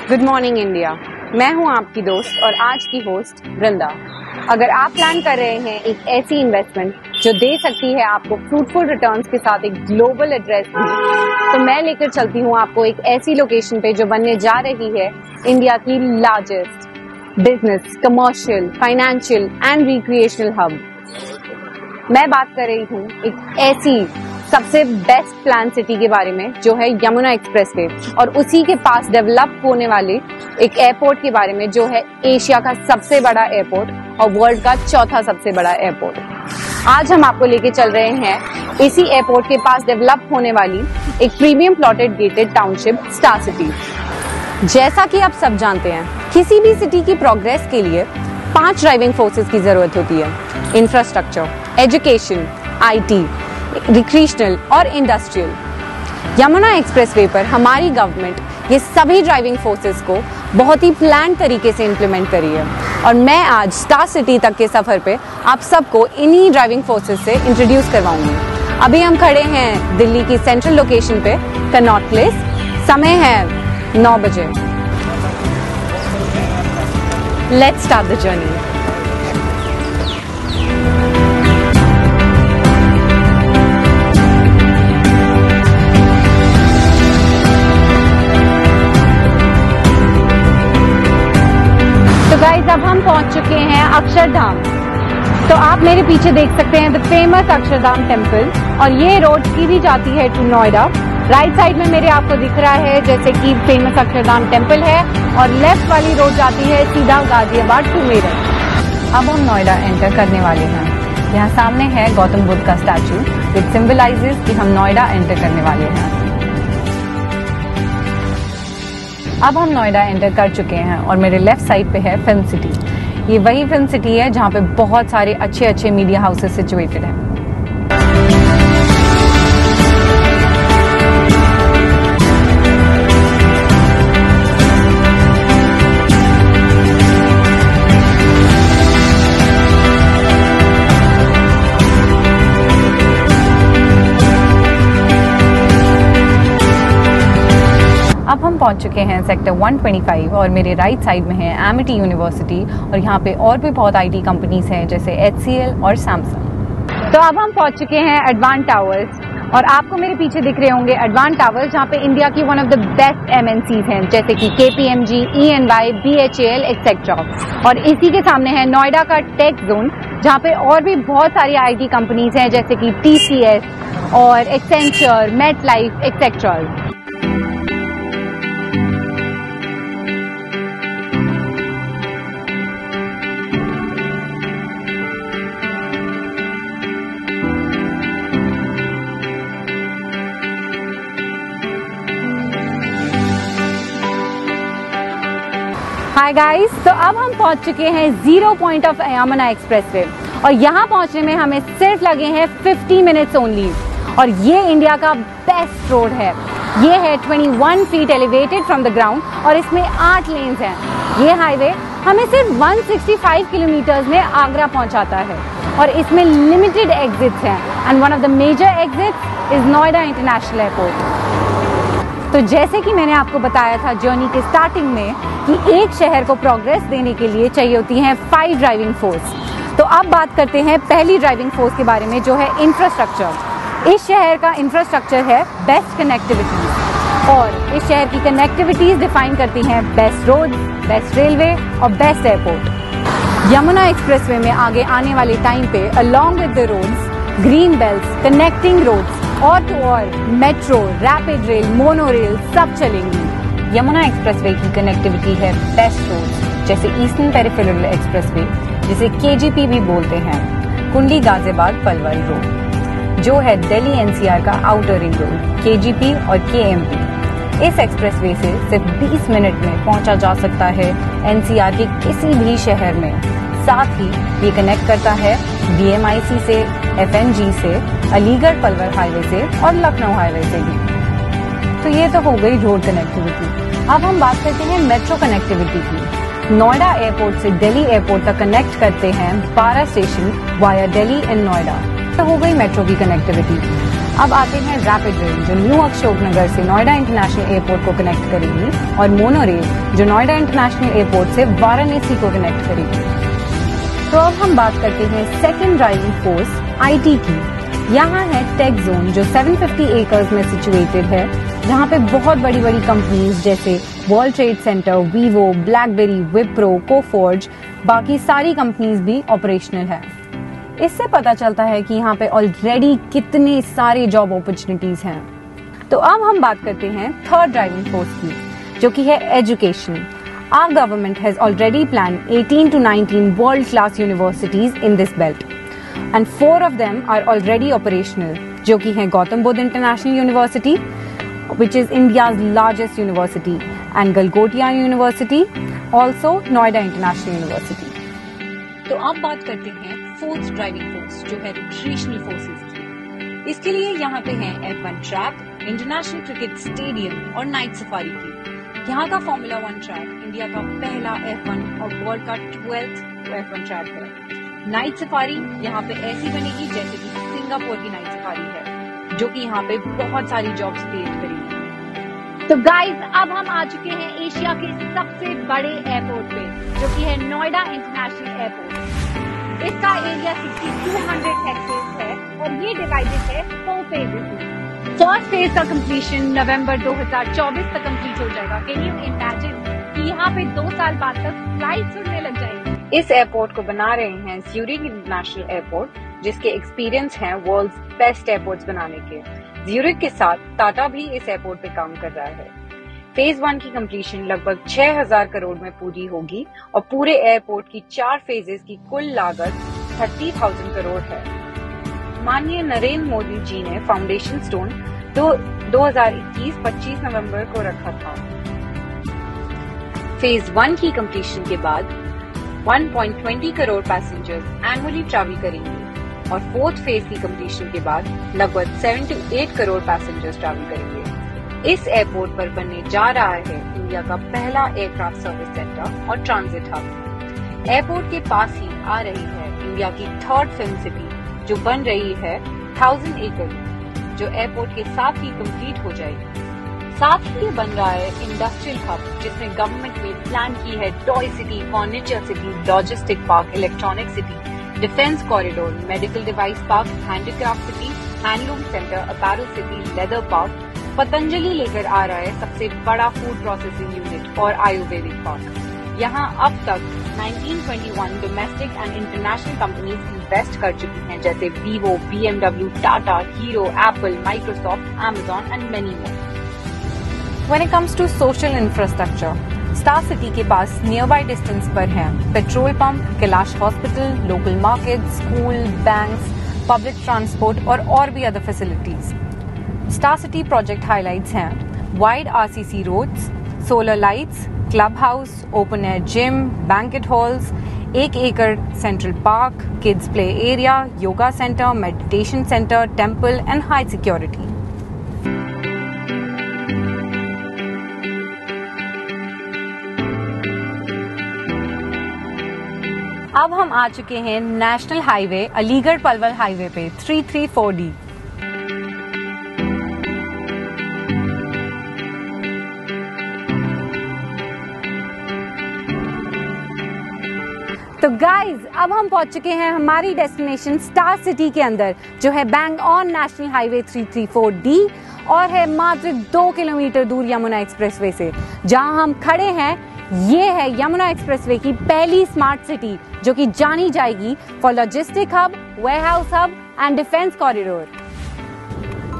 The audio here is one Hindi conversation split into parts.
Good morning India. मैं हूं आपकी दोस्त और आज की होस्ट वृंदा। अगर आप प्लान कर रहे हैं एक ऐसी इन्वेस्टमेंट जो दे सकती है आपको फ्रूटफुल रिटर्न्स के साथ एक ग्लोबल एड्रेस भी, तो मैं लेकर चलती हूं आपको एक ऐसी लोकेशन पे जो बनने जा रही है इंडिया की largest business, commercial, financial and recreational hub. मैं बात कर रही हूं एक ऐसी सबसे बेस्ट प्लान सिटी के बारे में जो है यमुना एक्सप्रेसवे, और उसी के पास डेवलप होने वाले एक एयरपोर्ट के बारे में जो है एशिया का सबसे बड़ा एयरपोर्ट और वर्ल्ड का चौथा सबसे बड़ा एयरपोर्ट। आज हम आपको लेके चल रहे हैं इसी एयरपोर्ट के पास डेवलप होने वाली एक premium plotted gated township star city. जैसा कि आप सब जानते हैं, किसी भी सिटी की प्रोग्रेस के लिए 5 ड्राइविंग फोर्सेस की जरूरत होती है: इंफ्रास्ट्रक्चर, एजुकेशन, आईटी, रिक्रिएशनल और इंडस्ट्रियल। यमुना एक्सप्रेसवे पर हमारी गवर्नमेंट ये सभी ड्राइविंग फोर्सेस को बहुत ही प्लान तरीके से इंप्लीमेंट करी है, और मैं आज स्टार सिटी तक के सफर पे आप सबको इन्हीं ड्राइविंग फोर्सेस से इंट्रोड्यूस करवाऊंगी। अभी हम खड़े हैं दिल्ली की सेंट्रल लोकेशन पे, कनॉट प्लेस। समय है 9 बजे। Let's start the journey. Guys, अब हम पहुंच चुके हैं अक्षरधाम। तो आप मेरे पीछे देख सकते हैं द फेमस अक्षरधाम टेम्पल, और ये रोड सीधी जाती है टू नोएडा। राइट साइड में मेरे आपको दिख रहा है जैसे कि फेमस अक्षरधाम टेम्पल है, और लेफ्ट वाली रोड जाती है सीधा गाजियाबाद टू मेरठ। अब हम नोएडा एंटर करने वाले हैं। यहाँ सामने है गौतम बुद्ध का स्टैचू, विच सिंबलाइजेस कि हम नोएडा एंटर करने वाले हैं। अब हम नोएडा एंटर कर चुके हैं और मेरे लेफ्ट साइड पे है फिल्म सिटी। ये वही फिल्म सिटी है जहाँ पे बहुत सारे अच्छे मीडिया हाउसेस सिचुएटेड हैं। अब हम पहुंच चुके हैं सेक्टर 125, और मेरे राइट साइड में है एमिटी यूनिवर्सिटी, और यहाँ पे और भी बहुत आईटी कंपनीज हैं जैसे HCL और सैमसंग। तो अब हम पहुंच चुके हैं एडवांस टावर्स, और आपको मेरे पीछे दिख रहे होंगे एडवांस टावर्स, जहाँ पे इंडिया की one of the best MNCs हैं जैसे कि KPMG, EY, BHEL एक्सेट्रा। और इसी के सामने है नोएडा का टेक जोन, जहाँ पे और भी बहुत सारी आईटी कंपनीज हैं जैसे कि TCS और Accenture, MetLife etcetera. Hi guys, तो अब हम पहुंच चुके हैं 0 पॉइंट ऑफ यमुना एक्सप्रेसवे, और यहाँ पहुंचने में हमें सिर्फ लगे हैं 50 मिनट्स ओनली। और ये इंडिया का बेस्ट रोड है। ये है 21 feet elevated from the ground, और इसमें 8 लेन्स हैं। ये हाईवे हमें सिर्फ 165 किलोमीटर्स में आगरा पहुंचाता है, और इसमें लिमिटेड एग्जिट्स हैं, and one of the major exits is Noida international airport. तो जैसे कि मैंने आपको बताया था जर्नी के स्टार्टिंग में कि एक शहर को प्रोग्रेस देने के लिए चाहिए होती हैं 5 ड्राइविंग फोर्स। तो अब बात करते हैं पहली ड्राइविंग फोर्स के बारे में, जो है इंफ्रास्ट्रक्चर। इस शहर का इंफ्रास्ट्रक्चर है बेस्ट कनेक्टिविटीज, और इस शहर की कनेक्टिविटीज डिफाइन करती हैं बेस्ट रोड, बेस्ट रेलवे और बेस्ट एयरपोर्ट। यमुना एक्सप्रेसवे में आगे आने वाले टाइम पे along with the roads, green belts, connecting roads और मेट्रो, रैपिड रेल, मोनोरेल सब चलेंगी। यमुना एक्सप्रेसवे की कनेक्टिविटी है बेस्ट रोड्स जैसे ईस्टर्न पेरिफेरल एक्सप्रेसवे, जिसे KGP भी बोलते हैं, कुंडली गाजियाबाद पलवल रोड, जो है दिल्ली NCR का आउटर रिंग रोड, KGP और KMP। इस एक्सप्रेसवे से सिर्फ 20 मिनट में पहुंचा जा सकता है NCR के किसी भी शहर में। साथ ही ये कनेक्ट करता है BMIC से, FNG से, अलीगढ़ पलवल हाईवे से और लखनऊ हाईवे से भी। तो ये तो हो गई रोड कनेक्टिविटी। अब हम बात करते हैं मेट्रो कनेक्टिविटी की। नोएडा एयरपोर्ट से दिल्ली एयरपोर्ट तक कनेक्ट करते हैं 12 station via Delhi and Noida. तो हो गई मेट्रो की कनेक्टिविटी। अब आते हैं रैपिड रेल, जो न्यू अशोकनगर से नोएडा इंटरनेशनल एयरपोर्ट को कनेक्ट करेगी, और मोनो रेल, जो नोएडा इंटरनेशनल एयरपोर्ट से वाराणसी को कनेक्ट करेगी। तो अब हम बात करते हैं सेकेंड ड्राइविंग फोर्स आईटी की। यहाँ है टेक जोन, जो 750 एकर्स में सिचुएटेड है, जहाँ पे बहुत बड़ी बड़ी कंपनीज जैसे world trade centre, Vivo, blackberry, Wipro, Coforge, बाकी सारी कंपनीज भी ऑपरेशनल है। इससे पता चलता है कि यहाँ पे ऑलरेडी कितने सारे जॉब अपॉर्चुनिटीज हैं। तो अब हम बात करते हैं थर्ड ड्राइविंग फोर्स की, जो कि है education. Our government has already planned 18 to 19 world-class universities in this belt, and 4 of them are already operational, जो कि है Gautam Buddha international university, which is India's largest university, and Galgotia University, also Noida International University. तो अब बात करते हैं फोर्थ ड्राइविंग फोर्स, जो है रिक्रिएशनल फोर्सेस की। इसके लिए यहाँ पे है F1 track, international cricket stadium और नाइट सफारी की। यहाँ का फॉर्मूला 1 ट्रैक इंडिया का पहला F1 और वर्ल्ड का 12th F1 ट्रैक है। नाइट सफारी यहाँ पे ऐसी बनेगी जैसे कि सिंगापुर की नाइट सफारी है, जो कि यहाँ पे बहुत सारी जॉब्स क्रिएट करेगी। तो गाइज, अब हम आ चुके हैं एशिया के सबसे बड़े एयरपोर्ट पे, जो कि है नोएडा इंटरनेशनल एयरपोर्ट। इसका एरिया 6200 हेक्टेयर है और ये डिवाइडेड है 4 फेजेस में। फर्स्ट फेज का कंप्लीशन नवंबर 2024 तक कंप्लीट हो जाएगा। कैन यू इमेजिन कि यहाँ पे 2 साल बाद तक फ्लाइट उड़ने लग जाएंगी। इस एयरपोर्ट को बना रहे हैं ज्यूरिख इंटरनेशनल एयरपोर्ट, जिसके एक्सपीरियंस हैं वर्ल्ड्स बेस्ट एयरपोर्ट्स बनाने के। ज्यूरिख के साथ टाटा भी इस एयरपोर्ट पे काम कर रहा है। फेज 1 की कंप्लीशन लगभग 6000 करोड़ में पूरी होगी और पूरे एयरपोर्ट की 4 फेजेस की कुल लागत 30,000 करोड़ है। माननीय नरेंद्र मोदी जी ने फाउंडेशन स्टोन 2021-25 नवंबर को रखा था। फेज 1 की कंप्लीशन के बाद 1.20 करोड़ पैसेंजर्स एनुअली ट्रैवल करेंगे और फोर्थ फेज की कंप्लीशन के बाद लगभग 7 to 8 करोड़ पैसेंजर्स ट्रैवल करेंगे। इस एयरपोर्ट पर बनने जा रहा है इंडिया का पहला एयरक्राफ्ट सर्विस सेंटर और ट्रांजिट हब। एयरपोर्ट के पास ही आ रही है इंडिया की थर्ड फिल्म सिटी, जो बन रही है 1000 एकड़, जो एयरपोर्ट के साथ ही कंप्लीट हो जाएगी। साथ ही ये बन रहा है इंडस्ट्रियल हब, जिसमें गवर्नमेंट ने प्लान की है toy city, furniture city, logistic park, electronic city, defence corridor, medical device park, handicraft city, handloom centre, apparel city, leather park. Patanjali लेकर आ रहा है सबसे बड़ा फूड प्रोसेसिंग यूनिट और आयुर्वेदिक पार्क। यहाँ अब तक 1921 domestic and international companies invest कर चुकी हैं, जैसे Vivo, BMW, Tata, Hero, Apple, Microsoft, Amazon and many more. When it comes to social infrastructure, Star City के पास नियर बाय डिस्टेंस पर है petrol pump, Kailash hospital, local market, school, banks, public transport और भी other facilities. Star City project highlights हैं wide RCC roads, solar lights, club house, open air gym, banquet halls, 1 एकड़ central park, kids play area, yoga centre, meditation centre, temple and high security. अब हम आ चुके हैं national highway Aligarh Palwal highway पे 334D। तो गाइज, अब हम पहुंच चुके हैं हमारी डेस्टिनेशन स्टार सिटी के अंदर, जो है bang on national highway 334D और है मात्र 2 किलोमीटर दूर यमुना एक्सप्रेसवे से। जहां हम खड़े हैं, ये है यमुना एक्सप्रेसवे की पहली स्मार्ट सिटी, जो कि जानी जाएगी for logistic hub, warehouse hub and defence corridor.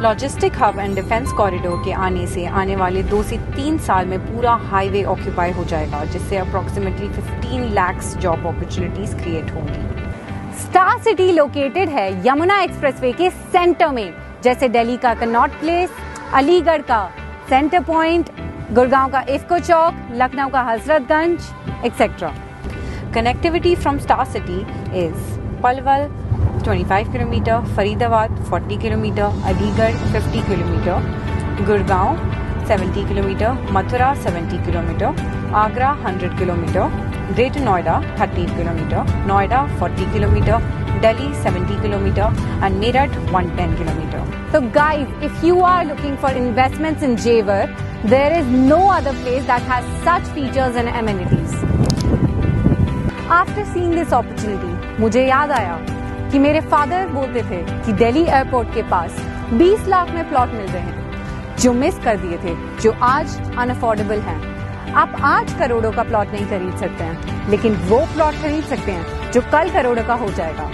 Logistic hub and defence corridor के आने से आने वाले 2 से 3 साल में पूरा हाईवे ऑक्यूपाई हो जाएगा, जिससे approximately 15 lakh job opportunities create होंगी। स्टार सिटी लोकेटेड है यमुना एक्सप्रेसवे के सेंटर में, जैसे दिल्ली का कनॉट प्लेस, अलीगढ़ का सेंटर पॉइंट, गुड़गांव का इफ्को चौक, लखनऊ का Hazratganj etcetera. Connectivity from star city is Palwal 25 kilometre, Faridabad 40 kilometre, Aligarh 50 kilometre, Gurgaon 70 kilometre, Mathura 70 kilometre, Agra 100 kilometre, greater Noida 30 kilometre, Noida 40 kilometre, Delhi 70 kilometer and Meerut 110 kilometer. So guys, if you are looking for investments in Jewar, there is no other place that has such features and amenities. After seeing this opportunity, मुझे याद आया कि मेरे फादर बोलते थे कि दिल्ली एयरपोर्ट के पास 20 लाख में प्लॉट मिल रहे हैं जो मिस कर दिए थे, जो आज अनअफोर्डेबल हैं। आप आज करोड़ों का प्लॉट नहीं खरीद सकते हैं, लेकिन वो प्लॉट खरीद सकते हैं जो कल करोड़ों का हो जाएगा।